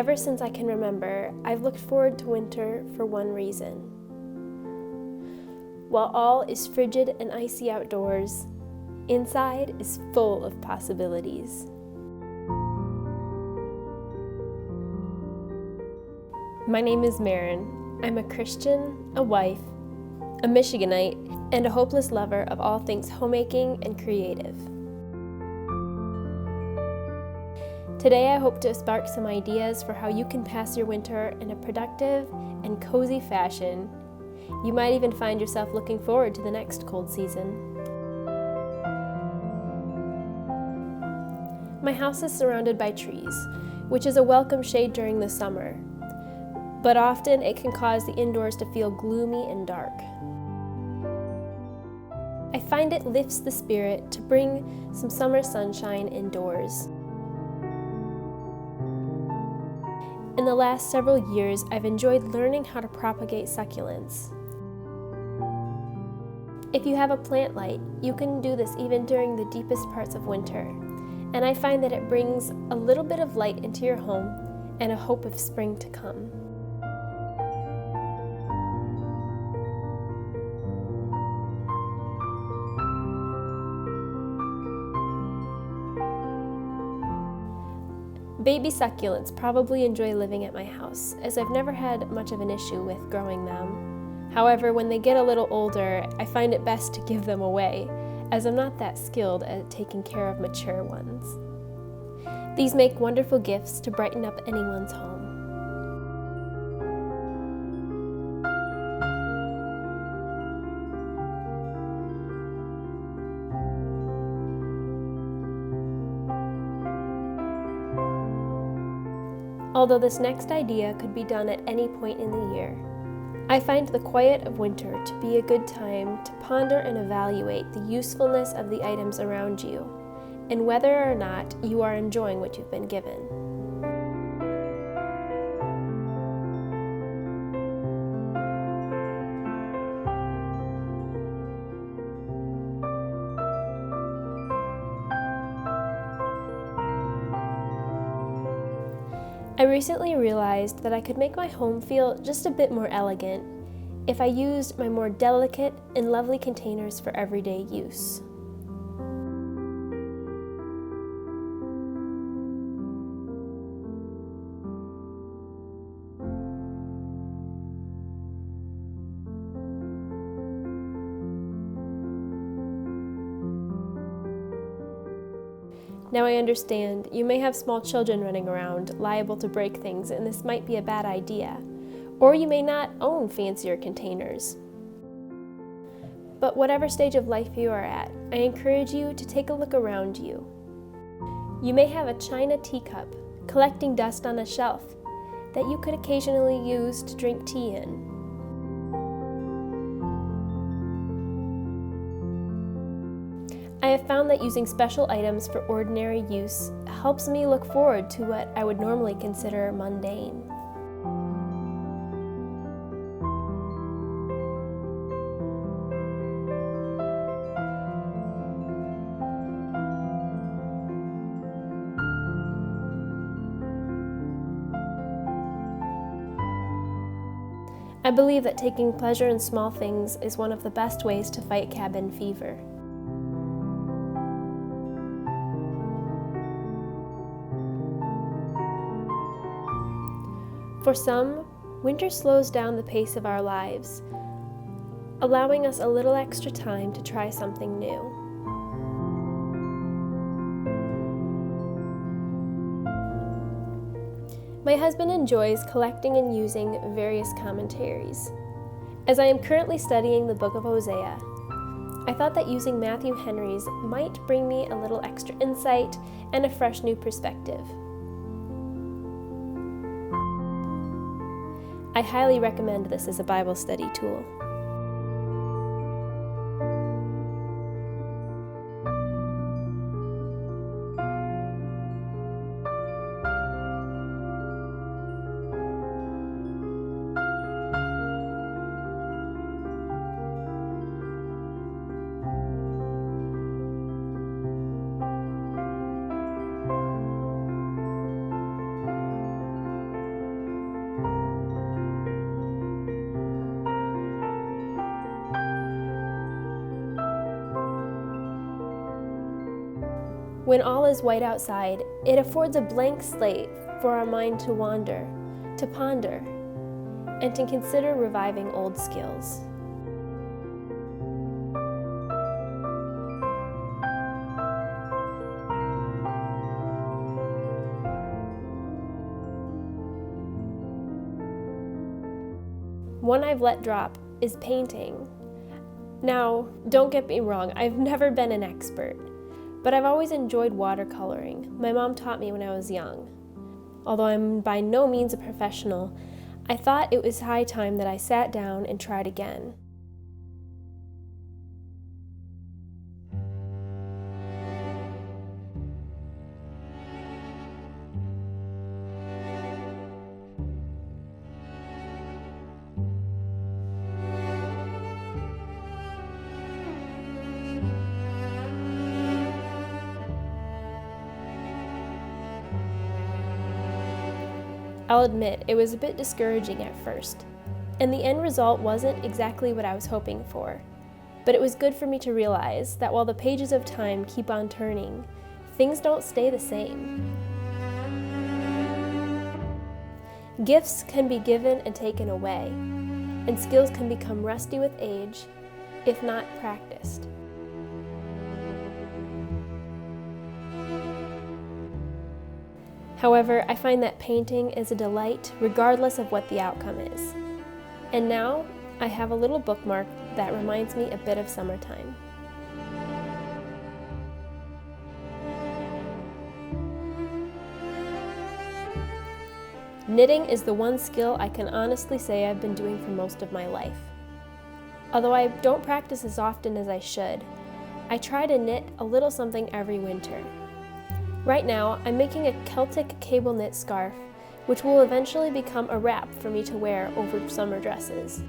Ever since I can remember, I've looked forward to winter for one reason. While all is frigid and icy outdoors, inside is full of possibilities. My name is Marin. I'm a Christian, a wife, a Michiganite, and a hopeless lover of all things homemaking and creative. Today I hope to spark some ideas for how you can pass your winter in a productive and cozy fashion. You might even find yourself looking forward to the next cold season. My house is surrounded by trees, which is a welcome shade during the summer, but often it can cause the indoors to feel gloomy and dark. I find it lifts the spirit to bring some summer sunshine indoors. In the last several years, I've enjoyed learning how to propagate succulents. If you have a plant light, you can do this even during the deepest parts of winter, and I find that it brings a little bit of light into your home and a hope of spring to come. Baby succulents probably enjoy living at my house, as I've never had much of an issue with growing them. However, when they get a little older, I find it best to give them away, as I'm not that skilled at taking care of mature ones. These make wonderful gifts to brighten up anyone's home. Although this next idea could be done at any point in the year, I find the quiet of winter to be a good time to ponder and evaluate the usefulness of the items around you, and whether or not you are enjoying what you've been given. I recently realized that I could make my home feel just a bit more elegant if I used my more delicate and lovely containers for everyday use. Now I understand you may have small children running around, liable to break things, and this might be a bad idea. Or you may not own fancier containers. But whatever stage of life you are at, I encourage you to take a look around you. You may have a china teacup collecting dust on a shelf that you could occasionally use to drink tea in. I have found that using special items for ordinary use helps me look forward to what I would normally consider mundane. I believe that taking pleasure in small things is one of the best ways to fight cabin fever. For some, winter slows down the pace of our lives, allowing us a little extra time to try something new. My husband enjoys collecting and using various commentaries. As I am currently studying the book of Hosea, I thought that using Matthew Henry's might bring me a little extra insight and a fresh new perspective. I highly recommend this as a Bible study tool. When all is white outside, it affords a blank slate for our mind to wander, to ponder, and to consider reviving old skills. One I've let drop is painting. Now, don't get me wrong, I've never been an expert, but I've always enjoyed watercoloring. My mom taught me when I was young. Although I'm by no means a professional, I thought it was high time that I sat down and tried again. I'll admit, it was a bit discouraging at first, and the end result wasn't exactly what I was hoping for. But it was good for me to realize that while the pages of time keep on turning, things don't stay the same. Gifts can be given and taken away, and skills can become rusty with age, if not practiced. However, I find that painting is a delight regardless of what the outcome is. And now, I have a little bookmark that reminds me a bit of summertime. Knitting is the one skill I can honestly say I've been doing for most of my life. Although I don't practice as often as I should, I try to knit a little something every winter. Right now, I'm making a Celtic cable knit scarf, which will eventually become a wrap for me to wear over summer dresses.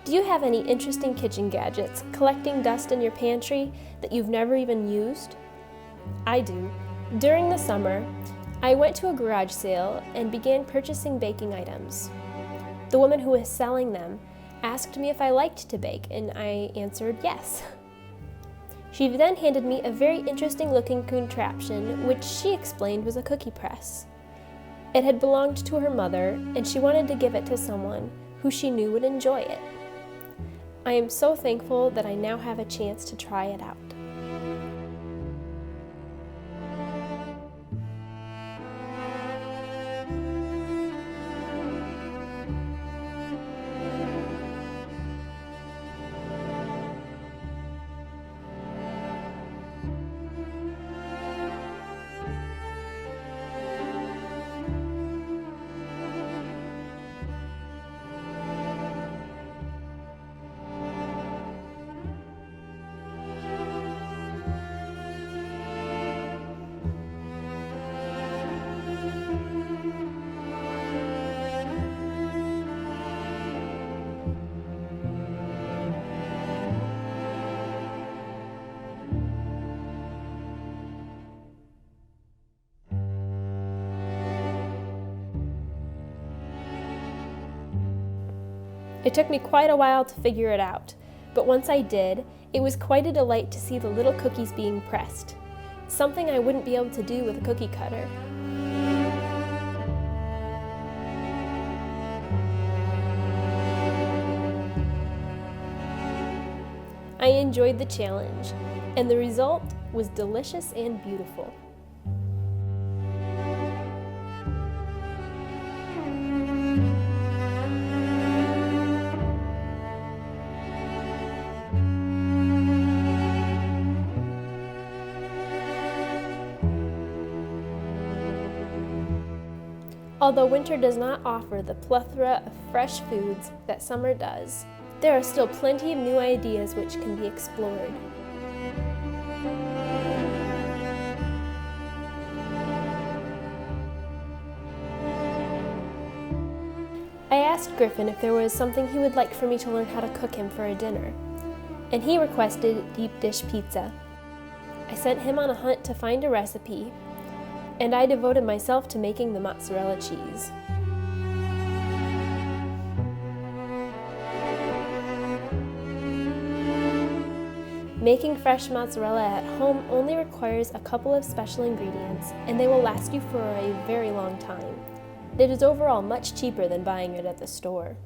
Do you have any interesting kitchen gadgets collecting dust in your pantry that you've never even used? I do. During the summer, I went to a garage sale and began purchasing baking items. The woman who was selling them asked me if I liked to bake, and I answered yes. She then handed me a very interesting looking contraption, which she explained was a cookie press. It had belonged to her mother, and she wanted to give it to someone who she knew would enjoy it. I am so thankful that I now have a chance to try it out. It took me quite a while to figure it out, but once I did, it was quite a delight to see the little cookies being pressed, something I wouldn't be able to do with a cookie cutter. I enjoyed the challenge, and the result was delicious and beautiful. Although winter does not offer the plethora of fresh foods that summer does, there are still plenty of new ideas which can be explored. I asked Griffin if there was something he would like for me to learn how to cook him for a dinner, and he requested deep dish pizza. I sent him on a hunt to find a recipe, and I devoted myself to making the mozzarella cheese. Making fresh mozzarella at home only requires a couple of special ingredients, and they will last you for a very long time. It is overall much cheaper than buying it at the store.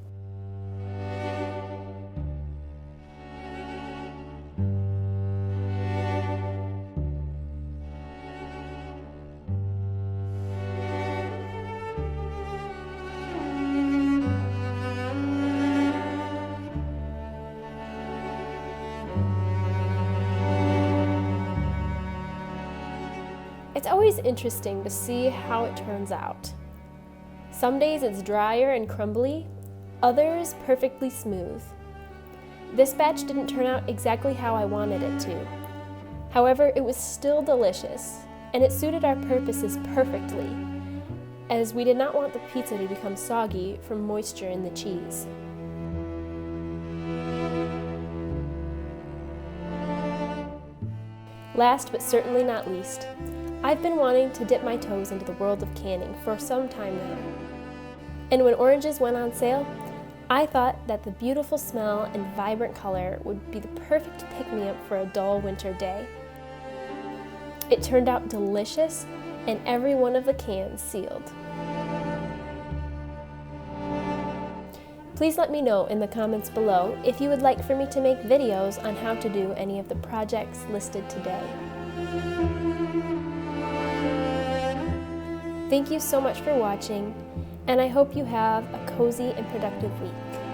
It's always interesting to see how it turns out. Some days it's drier and crumbly, others perfectly smooth. This batch didn't turn out exactly how I wanted it to. However, it was still delicious, and it suited our purposes perfectly, as we did not want the pizza to become soggy from moisture in the cheese. Last but certainly not least, I've been wanting to dip my toes into the world of canning for some time now. And when oranges went on sale, I thought that the beautiful smell and vibrant color would be the perfect pick-me-up for a dull winter day. It turned out delicious, and every one of the cans sealed. Please let me know in the comments below if you would like for me to make videos on how to do any of the projects listed today. Thank you so much for watching, and I hope you have a cozy and productive week.